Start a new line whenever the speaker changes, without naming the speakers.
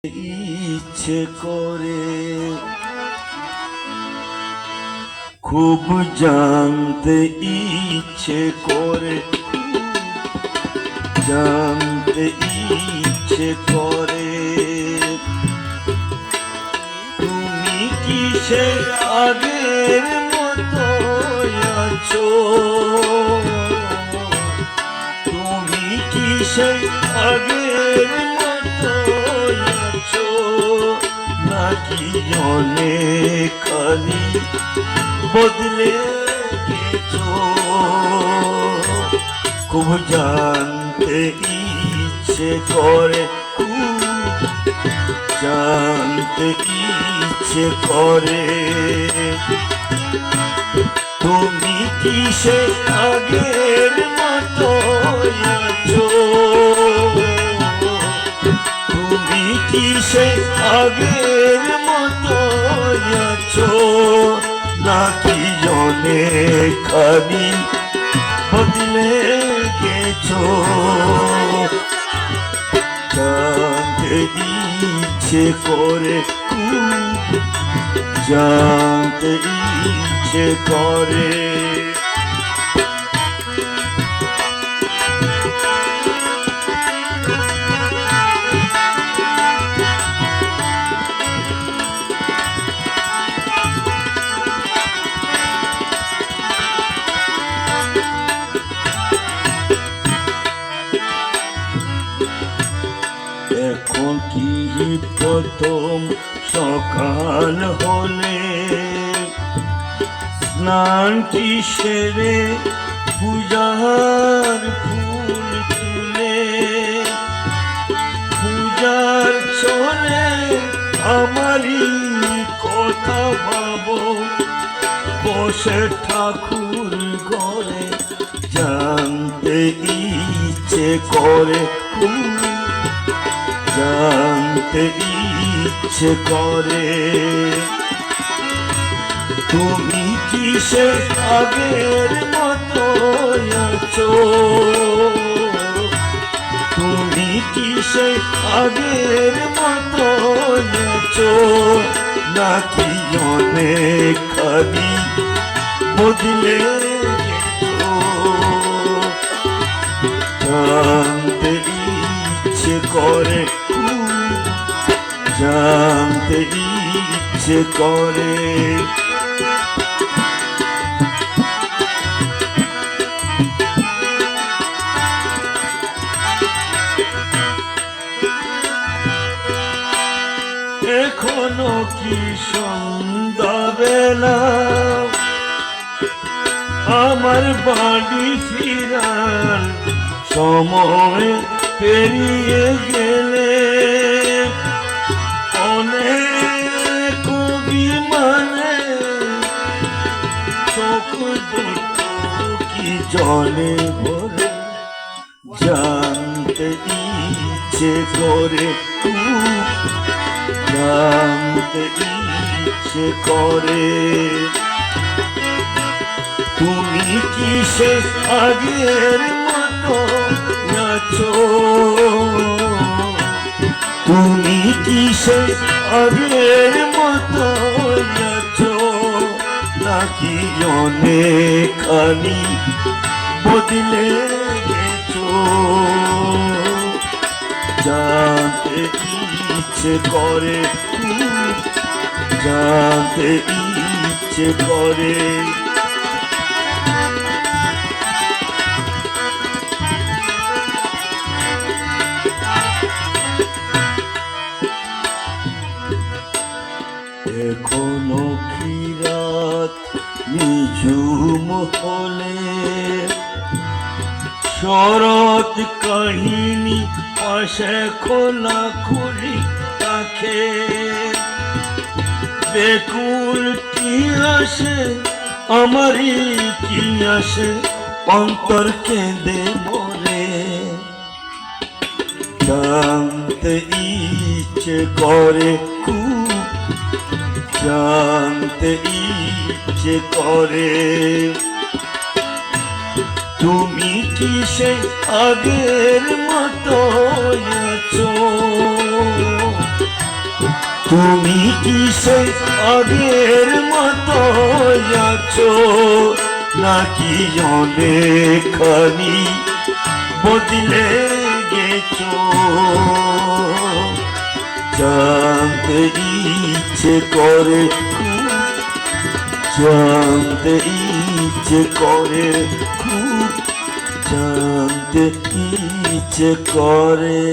ইচ্ছে করে খুব জানতে ইচ্ছে করে জানতে ইচ্ছে করে তুমি কি সে আগের মতো আছো তুমি কি সে আগের মতো আছো নাকি অনেকখানি বদলে গেছো খুব জানতে ইচ্ছে করে খুব জানতে ইচ্ছে করে তুমি কি সে আগের মতো আছো তুমি কি সে আগের মতো আছো নাকি অনেকখানি বদলে গেছো জানতে ইচ্ছে করে জানতে ইচ্ছে করে এখন কি প্রথম সকাল হলে স্নানটি সেরে পূজার ফুল তুলে পূজার চলে আমারই কথা ভাবো বসে ঠাকুর ঘরে জানতে ইচ্ছে করে জানতে ইচ্ছে করে তুমি কি সে আগের মতো আছো তুমি কি সে আগের মতো আছো নাকি অনেকখানি বদলে গেছো জানতে ইচ্ছে করে জানতে ইচ্ছে করে এখনো কি সন্ধ্যাবেলা আমার বাড়ি ফিরার সময় পেরিয়ে গেলে অনেক বিমানে চোখ দুটো কি জলে ভরে জানতে ইচ্ছে করে জানতে ইচ্ছে করে তুমি কি সে আগের মতো আছো তুমি কি সে আগের মতো আছো নাকি অনেকখানি বদলে গেছো জানতে ইচ্ছে করে জানতে ইচ্ছে করে এখনো কি রাত নিঝুম হলে শরৎ কাহিনী পাশে খোলা খুলি রাখে বেকুল কি আসে আমারই কি আসে অন্তর কেঁদে মরে জানতে ইচ্ছে করে জানতে ইচ্ছে করে তুমি কি সে আগের মতো আছো তুমি কি সে আগের মতো আছো নাকি অনেকখানি বদলে গেছো? জানতে ইচ্ছে করে, জানতে ইচ্ছে করে, খুব জানতে ইচ্ছে করে।